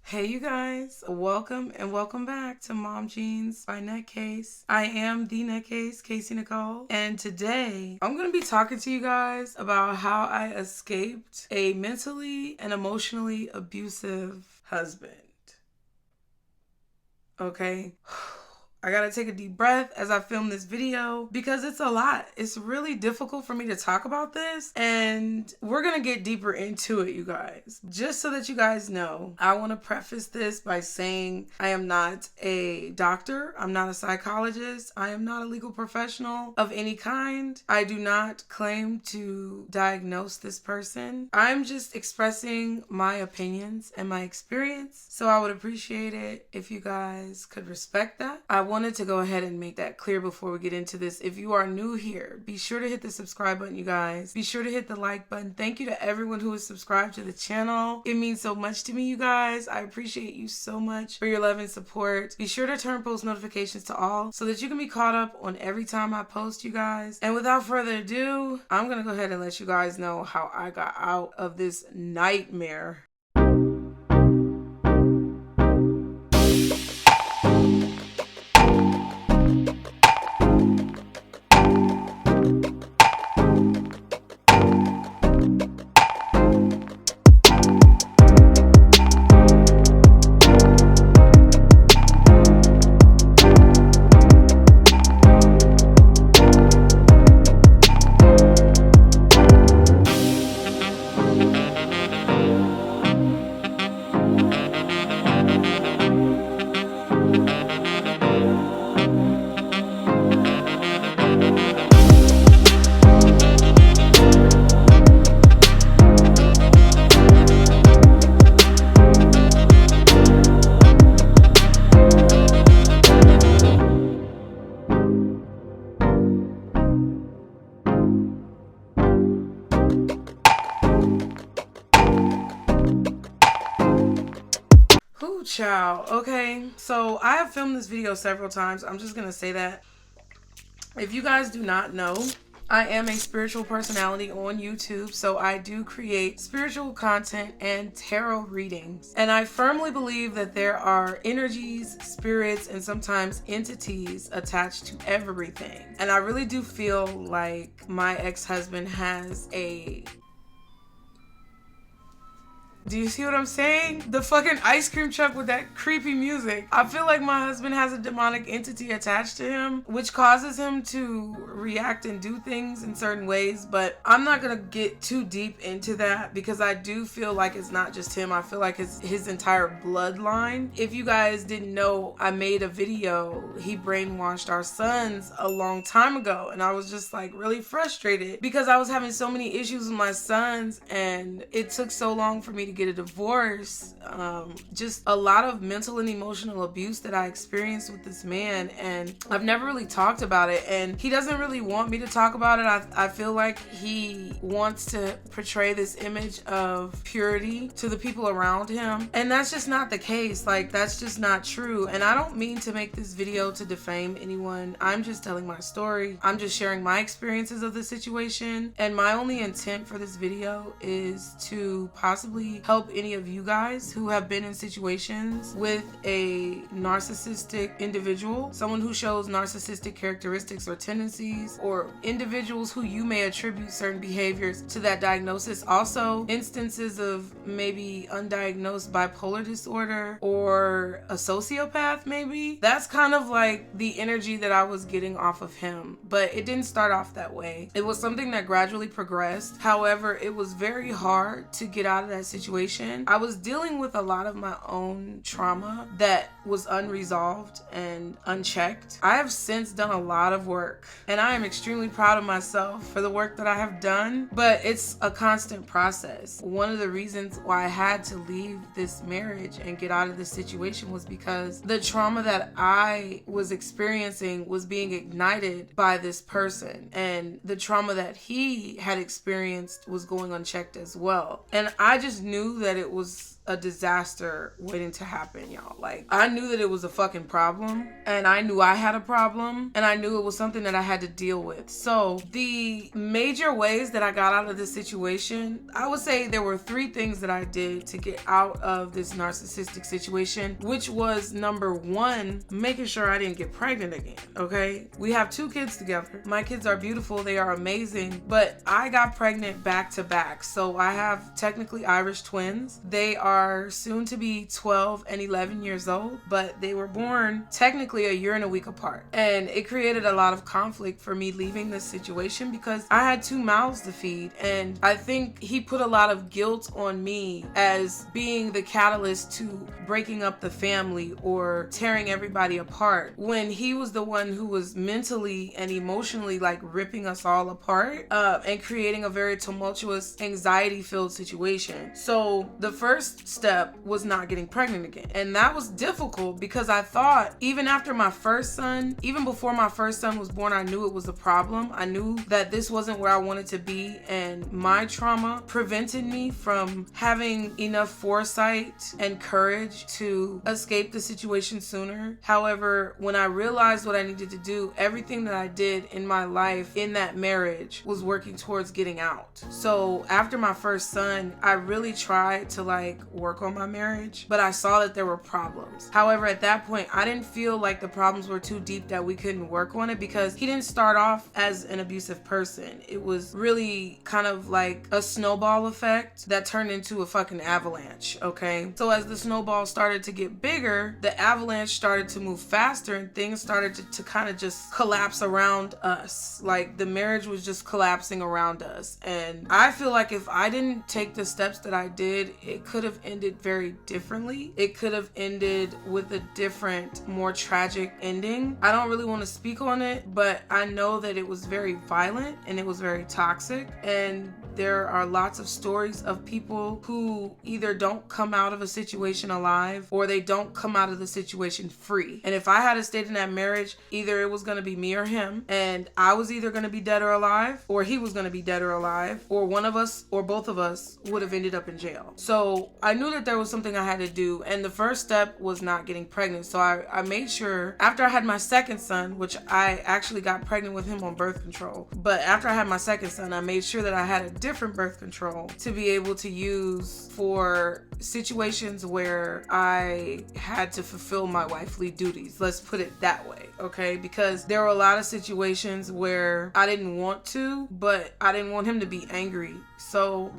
Hey you guys, welcome and welcome back to Mom Jeans by NUTCASE. I am the NUTCASE, Casey Nicole, and today I'm going to be talking to you guys about how I escaped a mentally and emotionally abusive husband. Okay? I gotta take a deep breath as I film this video because it's a lot. It's really difficult for me to talk about this, and we're gonna get deeper into it, you guys. Just so that you guys know, I want to preface this by saying I am not a doctor, I'm not a psychologist, I am not a legal professional of any kind. I do not claim to diagnose this person. I'm just expressing my opinions and my experience, so I would appreciate it if you guys could respect that. I wanted to go ahead and make that clear before we get into this. If you are new here, be sure to hit the subscribe button, you guys. Be sure to hit the like button. Thank you to everyone who is subscribed to the channel. It means so much to me, you guys. I appreciate you so much for your love and support. Be sure to turn post notifications to all so that you can be caught up on every time I post, you guys. And without further ado, I'm gonna go ahead and let you guys know how I got out of this nightmare. Child. Okay, so I have filmed this video several times. I'm just gonna say that if you guys do not know, I am a spiritual personality on YouTube, so I do create spiritual content and tarot readings. And I firmly believe that there are energies, spirits, and sometimes entities attached to everything. And I really do feel like my ex-husband has a... Do you see what I'm saying? The fucking ice cream truck with that creepy music. I feel like my husband has a demonic entity attached to him, which causes him to react and do things in certain ways. But I'm not gonna get too deep into that because I do feel like it's not just him. I feel like it's his entire bloodline. If you guys didn't know, I made a video. He brainwashed our sons a long time ago. And I was just like really frustrated because I was having so many issues with my sons and it took so long for me to get a divorce. Just a lot of mental and emotional abuse that I experienced with this man, and I've never really talked about it, and he doesn't really want me to talk about it. I feel like he wants to portray this image of purity to the people around him, and that's just not the case. Like, that's just not true. And I don't mean to make this video to defame anyone. I'm just telling my story. I'm just sharing my experiences of the situation, and my only intent for this video is to possibly help any of you guys who have been in situations with a narcissistic individual, someone who shows narcissistic characteristics or tendencies, or individuals who you may attribute certain behaviors to that diagnosis. Also, instances of maybe undiagnosed bipolar disorder or a sociopath maybe. That's kind of like the energy that I was getting off of him, but it didn't start off that way. It was something that gradually progressed. However, it was very hard to get out of that situation. I was dealing with a lot of my own trauma that was unresolved and unchecked. I have since done a lot of work, and I am extremely proud of myself for the work that I have done, but it's a constant process. One of the reasons why I had to leave this marriage and get out of this situation was because the trauma that I was experiencing was being ignited by this person, and the trauma that he had experienced was going unchecked as well. And I just knew that it was a disaster waiting to happen, y'all. Like, I knew that it was a fucking problem, and I knew I had a problem, and I knew it was something that I had to deal with. So the major ways that I got out of this situation, I would say there were 3 things that I did to get out of this narcissistic situation, which was number 1, making sure I didn't get pregnant again. Okay, we have 2 kids together. My kids are beautiful, they are amazing, but I got pregnant back to back. So I have technically Irish twins. They are soon to be 12 and 11 years old, but they were born technically a year and a week apart. And it created a lot of conflict for me leaving this situation because I had 2 mouths to feed. And I think he put a lot of guilt on me as being the catalyst to breaking up the family or tearing everybody apart, when he was the one who was mentally and emotionally like ripping us all apart and creating a very tumultuous, anxiety-filled situation. So the first step was not getting pregnant again. And that was difficult because I thought even after my first son, even before my first son was born, I knew it was a problem. I knew that this wasn't where I wanted to be, and my trauma prevented me from having enough foresight and courage to escape the situation sooner. However, when I realized what I needed to do, everything that I did in my life in that marriage was working towards getting out. So after my first son, I really tried to like work on my marriage, but I saw that there were problems. However, at that point, I didn't feel like the problems were too deep that we couldn't work on it, because he didn't start off as an abusive person. It was really kind of like a snowball effect that turned into a fucking avalanche, okay? So as the snowball started to get bigger, the avalanche started to move faster, and things started to kind of just collapse around us. Like the marriage was just collapsing around us. And I feel like if I didn't take the steps that I did, it could have ended very differently. It could have ended with a different, more tragic ending. I don't really want to speak on it, but I know that it was very violent and it was very toxic. And there are lots of stories of people who either don't come out of a situation alive or they don't come out of the situation free. And if I had stayed in that marriage, either it was going to be me or him, and I was either going to be dead or alive, or he was going to be dead or alive, or one of us or both of us would have ended up in jail. So I knew that there was something I had to do, and the first step was not getting pregnant. So I made sure, after I had my second son, which I actually got pregnant with him on birth control, but after I had my second son, I made sure that I had a different birth control to be able to use for situations where I had to fulfill my wifely duties. Let's put it that way, okay? Because there were a lot of situations where I didn't want to, but I didn't want him to be angry. So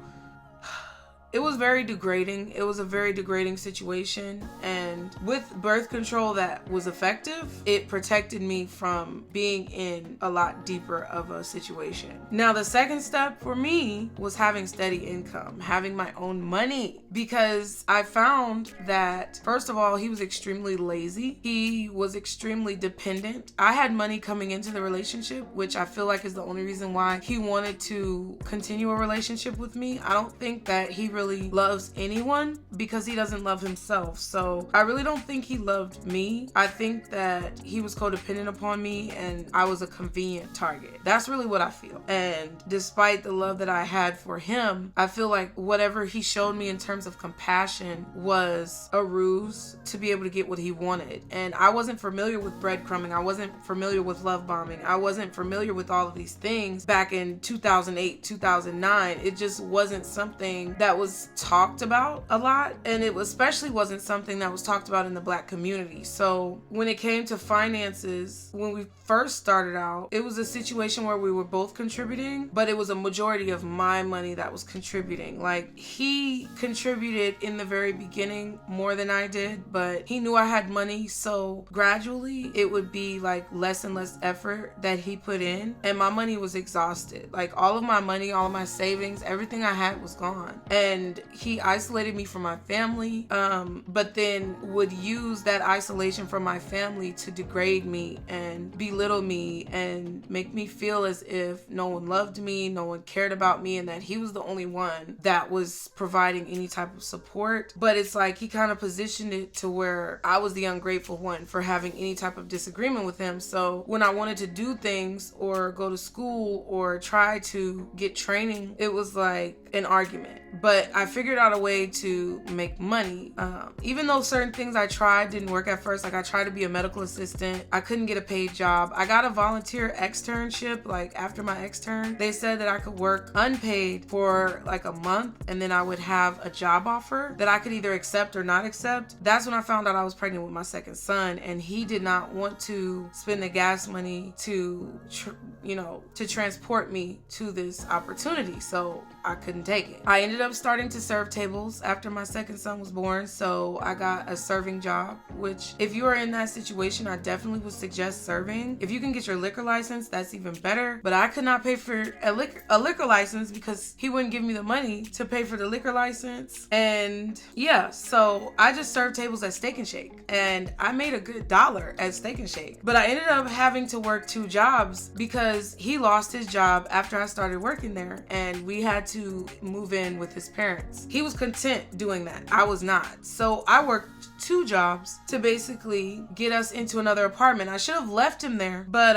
it was very degrading. It was a very degrading situation. And with birth control that was effective, it protected me from being in a lot deeper of a situation. Now, the second step for me was having steady income, having my own money, because I found that, first of all, he was extremely lazy. He was extremely dependent. I had money coming into the relationship, which I feel like is the only reason why he wanted to continue a relationship with me. I don't think that he really loves anyone because he doesn't love himself. So I really don't think he loved me. I think that he was codependent upon me and I was a convenient target. That's really what I feel. And despite the love that I had for him, I feel like whatever he showed me in terms of compassion was a ruse to be able to get what he wanted. And I wasn't familiar with breadcrumbing. I wasn't familiar with love bombing. I wasn't familiar with all of these things back in 2008, 2009. It just wasn't something that was talked about a lot, and it especially wasn't something that was talked about in the Black community. So when it came to finances, when we first started out, it was a situation where we were both contributing, but it was a majority of my money that was contributing. Like, he contributed in the very beginning more than I did, but he knew I had money, so gradually it would be like less and less effort that he put in, and my money was exhausted. Like, all of my money, all of my savings, everything I had was gone. And he isolated me from my family, but then would use that isolation from my family to degrade me and belittle me and make me feel as if no one loved me, no one cared about me, and that he was the only one that was providing any type of support. But it's like he kind of positioned it to where I was the ungrateful one for having any type of disagreement with him. So when I wanted to do things or go to school or try to get training, it was like an argument. But but I figured out a way to make money. Even though certain things I tried didn't work at first, like I tried to be a medical assistant, I couldn't get a paid job. I got a volunteer externship, like after my extern, they said that I could work unpaid for like a month and then I would have a job offer that I could either accept or not accept. That's when I found out I was pregnant with my second son, and he did not want to spend the gas money to transport me to this opportunity, so I couldn't take it. I ended up starting to serve tables after my second son was born, so I got a serving job, which if you are in that situation, I definitely would suggest serving. If you can get your liquor license, that's even better, but I could not pay for a liquor license because he wouldn't give me the money to pay for the liquor license. And yeah, so I just served tables at Steak and Shake, and I made a good $1 at Steak and Shake, but I ended up having to work 2 jobs because he lost his job after I started working there, and we had to move in with his parents. He was content doing that. I was not. So I worked 2 jobs to basically get us into another apartment. I should have left him there, but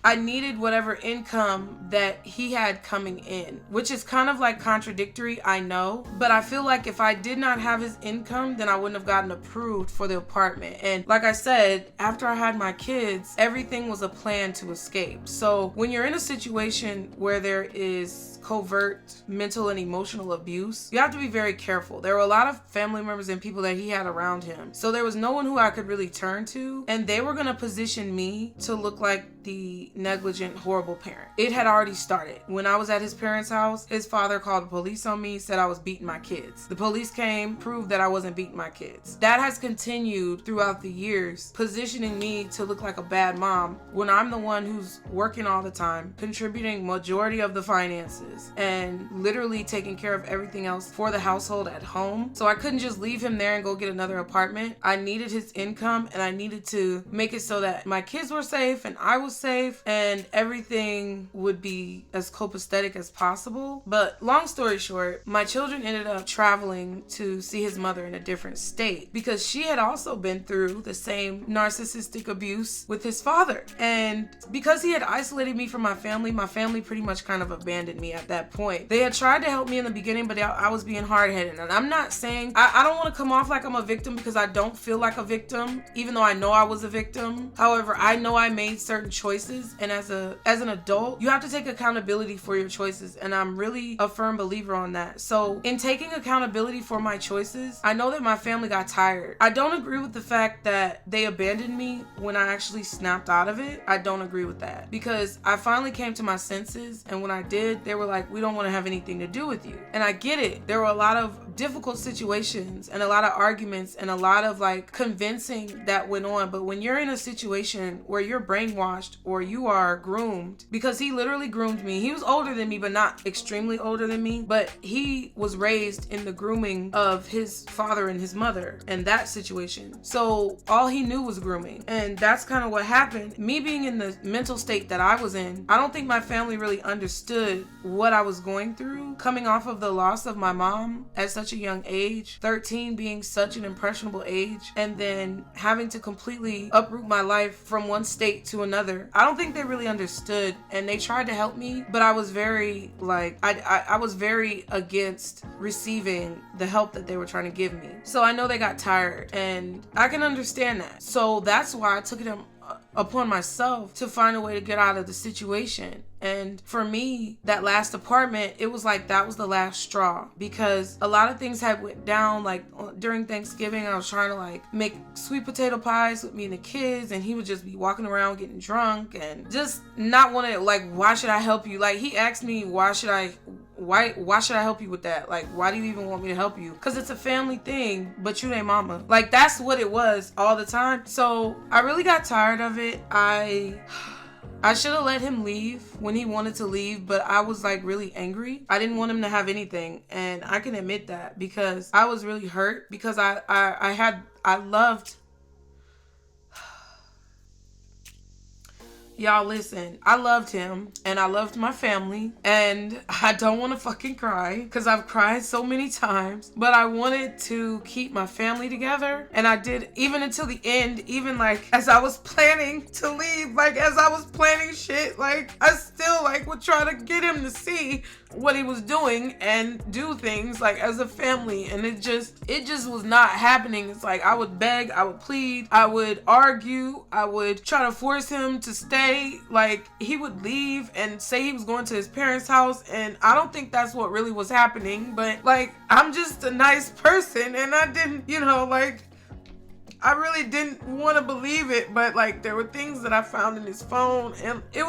I needed whatever income that he had coming in, which is kind of like contradictory, I know, but I feel like if I did not have his income, then I wouldn't have gotten approved for the apartment. And like I said, after I had my kids, everything was a plan to escape. So when you're in a situation where there is covert mental and emotional abuse, you have to be very careful. There were a lot of family members and people that he had around him, so there was no one who I could really turn to, and they were gonna position me to look like the negligent, horrible parent. It had already started. When I was at his parents' house, his father called the police on me, said I was beating my kids. The police came, proved that I wasn't beating my kids. That has continued throughout the years, positioning me to look like a bad mom when I'm the one who's working all the time, contributing majority of the finances, and literally taking care of everything else for the household at home. So I couldn't just leave him there and go get another apartment. I needed his income, and I needed to make it so that my kids were safe and I was safe and everything would be as copacetic as possible. But long story short, my children ended up traveling to see his mother in a different state because she had also been through the same narcissistic abuse with his father. And because he had isolated me from my family pretty much kind of abandoned me at that point. They had tried to help me in the beginning, but I was being hard-headed. And I'm not saying, I don't want to come off like I'm a victim because I don't feel like a victim, even though I know I was a victim. However, I know I made certain choices, and as an adult, you have to take accountability for your choices, and I'm really a firm believer on that. So in taking accountability for my choices, I know that my family got tired. I don't agree with the fact that they abandoned me when I actually snapped out of it. I don't agree with that because I finally came to my senses, and when I did, they were like, we don't want to have anything to do with you. And I get it. There were a lot of difficult situations and a lot of arguments and a lot of like convincing that went on. But when you're in a situation where you're brainwashed or you are groomed, because he literally groomed me. He was older than me, but not extremely older than me. But he was raised in the grooming of his father and his mother in that situation. So all he knew was grooming. And that's kind of what happened. Me being in the mental state that I was in, I don't think my family really understood what I was going through, coming off of the loss of my mom at such a young age, 13 being such an impressionable age, and then having to completely uproot my life from one state to another. I don't think they really understood, and they tried to help me, but I was very I was very against receiving the help that they were trying to give me. So I know they got tired, and I can understand that. So that's why I took it upon myself to find a way to get out of the situation. And for me, that last apartment, it was like that was the last straw, because a lot of things had went down. Like during Thanksgiving, I was trying to like make sweet potato pies with me and the kids, and he would just be walking around getting drunk and just not want to, like, why should I help you? Like he asked me, why should I help you with that? Like, why do you even want me to help you? Because it's a family thing, but you ain't mama. Like, that's what it was all the time. So I really got tired of it. I should have let him leave when he wanted to leave, but I was like really angry. I didn't want him to have anything, and I can admit that because I was really hurt because I loved. Y'all listen, I loved him and I loved my family, and I don't want to fucking cry because I've cried so many times, but I wanted to keep my family together, and I did even until the end. Even like as I was planning to leave, like as I was planning shit, like I still like would try to get him to see what he was doing and do things like as a family, and it just was not happening. It's like I would beg, I would plead, I would argue, I would try to force him to stay. Like he would leave and say he was going to his parents' house, and I don't think that's what really was happening, but like I'm just a nice person and I didn't, you know, like I really didn't want to believe it, but like there were things that I found in his phone, and it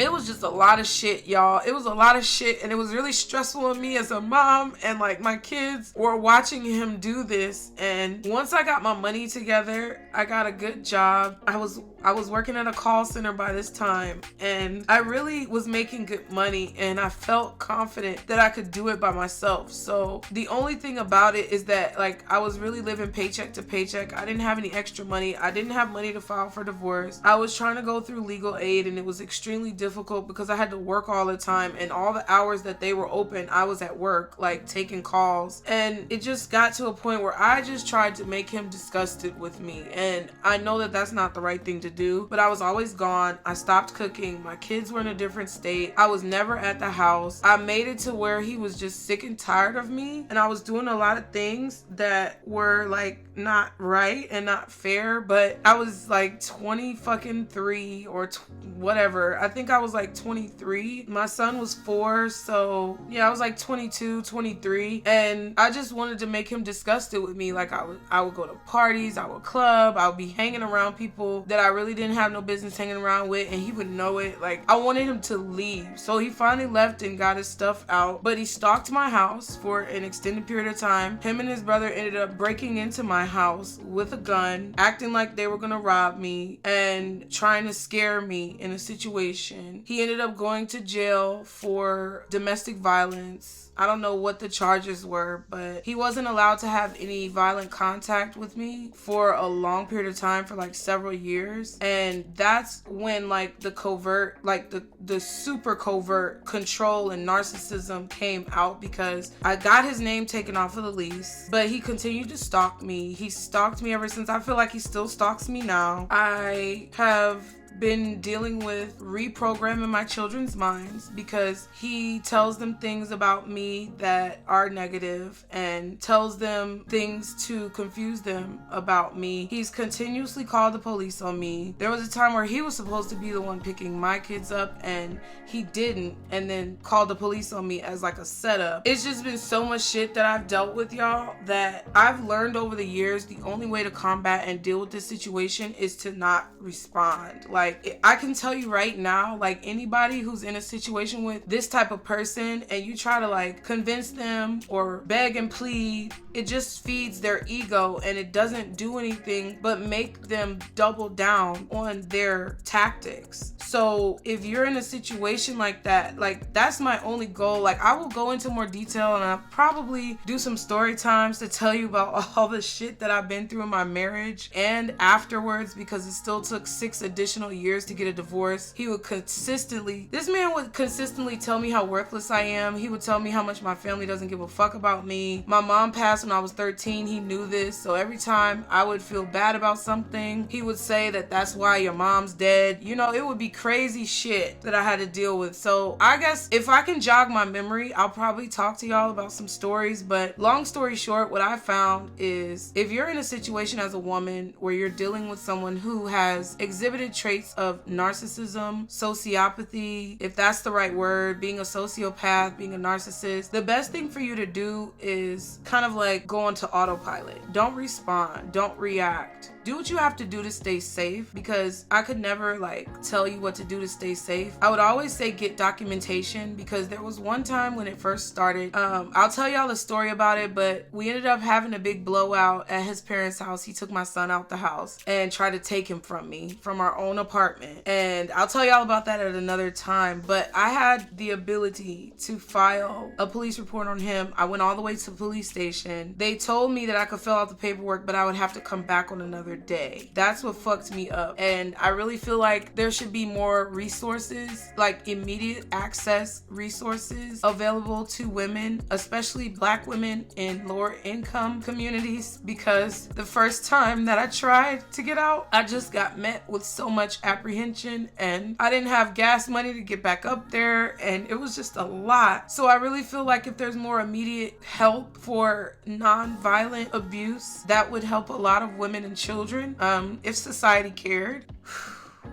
was just a lot of shit, y'all. It was a lot of shit, and it was really stressful on me as a mom, and like my kids were watching him do this. And once I got my money together, I got a good job. I was working at a call center by this time, and I really was making good money, and I felt confident that I could do it by myself. So the only thing about it is that like I was really living paycheck to paycheck. I didn't have any extra money. I didn't have money to file for divorce. I was trying to go through legal aid, and it was extremely difficult because I had to work all the time, and all the hours that they were open, I was at work, like taking calls. And it just got to a point where I just tried to make him disgusted with me, and I know that that's not the right thing to do, but I was always gone. I stopped cooking. My kids were in a different state. I was never at the house. I made it to where he was just sick and tired of me, and I was doing a lot of things that were like not right and not fair. But I was like 23 or whatever. I think I was like 23. My son was 4, so yeah, I was like 22, 23, and I just wanted to make him disgusted with me. Like I would go to parties, I would club, I would be hanging around people that I really didn't have no business hanging around with, and he would know it. Like I wanted him to leave. So he finally left and got his stuff out, but he stalked my house for an extended period of time. Him and his brother ended up breaking into my house with a gun, acting like they were gonna rob me and trying to scare me in a situation. He ended up going to jail for domestic violence. I don't know what the charges were, but he wasn't allowed to have any violent contact with me for a long period of time, for like several years. And that's when like the covert, like the super covert control and narcissism came out, because I got his name taken off of the lease, but he continued to stalk me. He stalked me ever since. I feel like he still stalks me now. I have been dealing with reprogramming my children's minds, because he tells them things about me that are negative and tells them things to confuse them about me. He's continuously called the police on me. There was a time where he was supposed to be the one picking my kids up, and he didn't, and then called the police on me as like a setup. It's just been so much shit that I've dealt with, y'all, that I've learned over the years the only way to combat and deal with this situation is to not respond. Like I can tell you right now, like anybody who's in a situation with this type of person and you try to like convince them or beg and plead, it just feeds their ego, and it doesn't do anything but make them double down on their tactics. So if you're in a situation like that, like that's my only goal. Like I will go into more detail, and I'll probably do some story times to tell you about all the shit that I've been through in my marriage and afterwards, because it still took 6 additional years to get a divorce. This man would consistently tell me how worthless I am. He would tell me how much my family doesn't give a fuck about me. My mom passed when I was 13. He knew this, so every time I would feel bad about something, he would say that that's why your mom's dead. You know, it would be crazy shit that I had to deal with. So I guess if I can jog my memory, I'll probably talk to y'all about some stories. But long story short, what I found is if you're in a situation as a woman where you're dealing with someone who has exhibited traits of narcissism, sociopathy, if that's the right word, being a sociopath, being a narcissist, the best thing for you to do is kind of like go into autopilot. Don't respond. Don't react. Do what you have to do to stay safe, because I could never like tell you what to do to stay safe. I would always say get documentation, because there was one time when it first started, I'll tell y'all the story about it, but we ended up having a big blowout at his parents' house. He took my son out the house and tried to take him from me, from our own apartment. And I'll tell y'all about that at another time, but I had the ability to file a police report on him. I went all the way to the police station. They told me that I could fill out the paperwork, but I would have to come back on another other day. That's what fucked me up. And I really feel like there should be more resources, like immediate access resources available to women, especially Black women in lower income communities, because the first time that I tried to get out, I just got met with so much apprehension, and I didn't have gas money to get back up there, and it was just a lot. So I really feel like if there's more immediate help for non-violent abuse, that would help a lot of women and children, if society cared.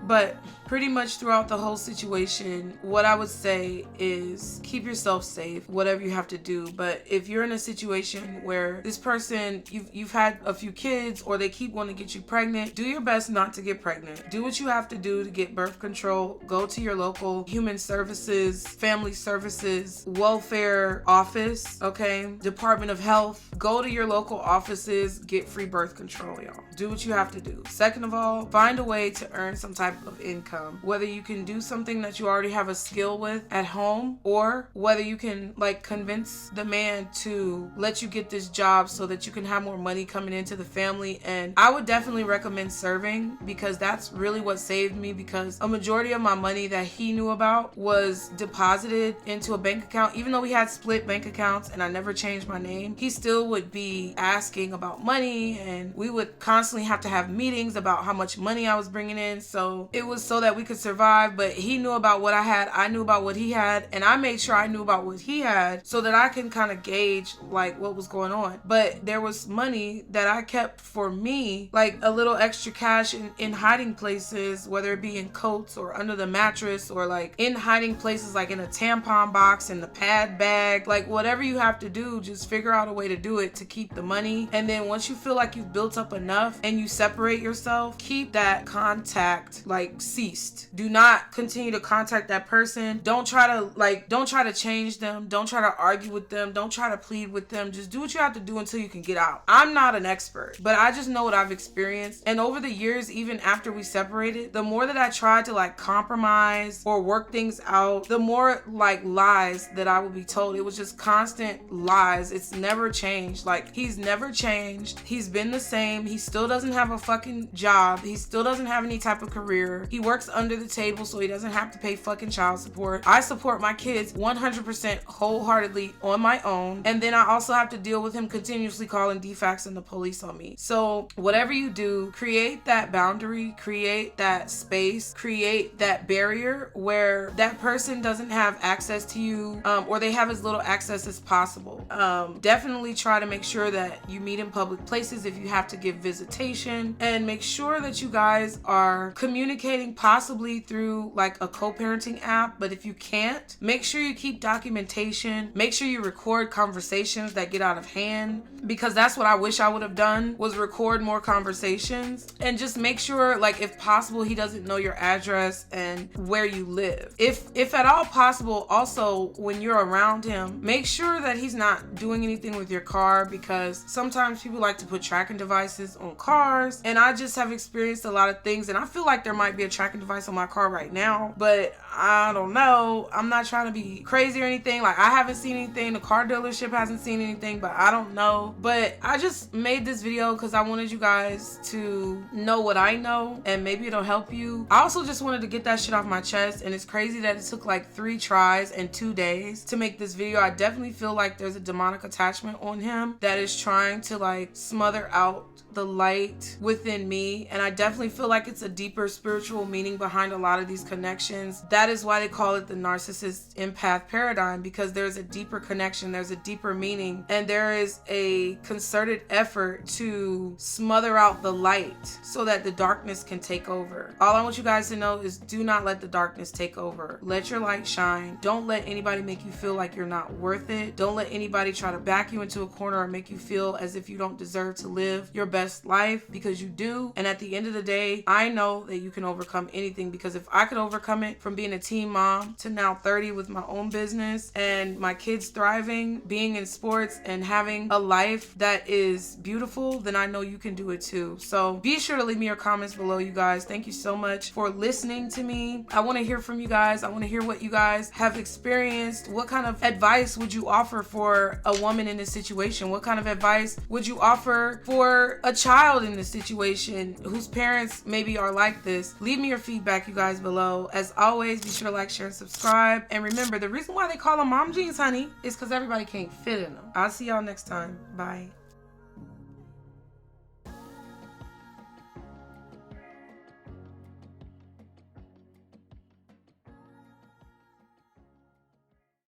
But pretty much throughout the whole situation, what I would say is keep yourself safe, whatever you have to do. But if you're in a situation where this person, you've had a few kids, or they keep wanting to get you pregnant, do your best not to get pregnant. Do what you have to do to get birth control. Go to your local human services, family services, welfare office, okay? Department of Health. Go to your local offices, get free birth control, y'all. Do what you have to do. Second of all, find a way to earn some type of income, whether you can do something that you already have a skill with at home, or whether you can like convince the man to let you get this job so that you can have more money coming into the family. And I would definitely recommend serving, because that's really what saved me, because a majority of my money that he knew about was deposited into a bank account. Even though we had split bank accounts and I never changed my name, he still would be asking about money, and we would constantly have to have meetings about how much money I was bringing in. So it was so that we could survive, but he knew about what I had, I knew about what he had, and I made sure I knew about what he had so that I can kind of gauge like what was going on. But there was money that I kept for me, like a little extra cash in hiding places, whether it be in coats or under the mattress, or like in hiding places like in a tampon box, in the pad bag, like whatever you have to do, just figure out a way to do it to keep the money. And then once you feel like you've built up enough and you separate yourself, keep that contact like ceased. Do not continue to contact that person. Don't try to change them. Don't try to argue with them. Don't try to plead with them. Just do what you have to do until you can get out. I'm not an expert, but I just know what I've experienced. And over the years, even after we separated, the more that I tried to like compromise or work things out, the more like lies that I would be told. It was just constant lies. It's never changed. Like, he's never changed. He's been the same. He still doesn't have a fucking job. He still doesn't have any type of career. He works under the table so he doesn't have to pay fucking child support. I support my kids 100% wholeheartedly on my own. And then I also have to deal with him continuously calling DFACS and the police on me. So whatever you do, create that boundary, create that space, create that barrier where that person doesn't have access to you, or they have as little access as possible. Definitely try to make sure that you meet in public places if you have to give visitation, and make sure that you guys are communicating possibly through like a co-parenting app. But if you can't, make sure you keep documentation. Make sure you record conversations that get out of hand, because that's what I wish I would have done, was record more conversations. And just make sure, like, if possible, he doesn't know your address and where you live. If at all possible, also when you're around him, make sure that he's not doing anything with your car, because sometimes people like to put tracking devices on cars, and I just have experienced a lot of things, and I feel like there might be a tracking device on my car right now, but I don't know. I'm not trying to be crazy or anything. Like, I haven't seen anything. The car dealership hasn't seen anything, but I don't know. But I just made this video because I wanted you guys to know what I know, and maybe it'll help you. I also just wanted to get that shit off my chest, and it's crazy that it took like 3 tries and 2 days to make this video. I definitely feel like there's a demonic attachment on him that is trying to like smother out the light within me, and I definitely feel like it's a deeper spiritual meaning behind a lot of these connections. That is why they call it the narcissist empath paradigm, because there's a deeper connection, there's a deeper meaning, and there is a concerted effort to smother out the light so that the darkness can take over. All I want you guys to know is do not let the darkness take over. Let your light shine. Don't let anybody make you feel like you're not worth it. Don't let anybody try to back you into a corner or make you feel as if you don't deserve to live your best life, because you do. And at the end of the day, I know that you can overcome anything, because if I could overcome it from being a teen mom to now 30 with my own business and my kids thriving, being in sports and having a life that is beautiful, then I know you can do it too. So be sure to leave me your comments below, you guys. Thank you so much for listening to me. I want to hear from you guys. I want to hear what you guys have experienced. What kind of advice would you offer for a woman in this situation? What kind of advice would you offer for a child in this situation whose parents maybe are like this? Leave me your feedback, you guys, below. As always, be sure to like, share, and subscribe. And remember, the reason why they call them mom jeans, honey, is because everybody can't fit in them. I'll see y'all next time. Bye.